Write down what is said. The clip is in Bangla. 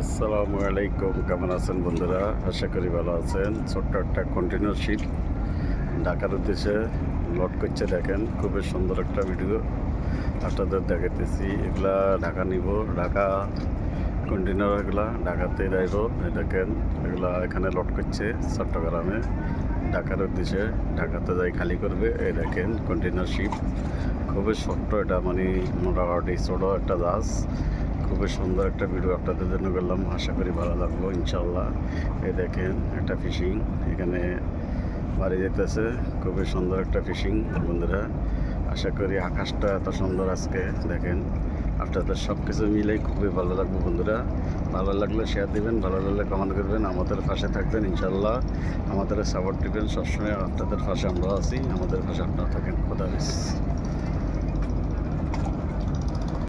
আসসালামু আলাইকুম, কেমন আছেন বন্ধুরা? আশা করি ভালো আছেন। ছোট্ট একটা কন্টেনার শিপ ঢাকার উদ্দেশ্যে লোড করছে। দেখেন, খুবই সুন্দর একটা ভিডিও আপনাদের দেখাতেছি। এগুলা ঢাকা নিব, ঢাকা কন্টেনার, এগুলা ঢাকাতে যাইব। এই দেখেন, এগুলা এখানে লোড করছে চট্টগ্রামে ঢাকার উদ্দেশ্যে। ঢাকাতে যাই খালি করবে। এই দেখেন কন্টেনার শিপ, খুবই ছোট্ট এটা, মানে মোটামুটি ছোটো একটা জাহাজ। খুবই সুন্দর একটা ভিডিও আপনাদের জন্য করলাম, আশা করি ভালো লাগলো ইনশাল্লাহ। এই দেখেন একটা ফিশিং এখানে বাড়ি যেতেছে, খুবই সুন্দর একটা ফিশিং বন্ধুরা। আশা করি আকাশটা এত সুন্দর আজকে দেখেন, আপনাদের সব কিছু মিলেই খুবই ভালো লাগবে বন্ধুরা। ভালো লাগলে শেয়ার দিবেন, ভালো লাগলে কমেন্ট করবেন, আমাদের পাশে থাকবেন ইনশাল্লাহ, আমাদের সাপোর্ট দিবেন সবসময়। আপনাদের পাশে আমরা আছি, আমাদের পাশে আপনারা থাকেন। খোদা হাফেজ।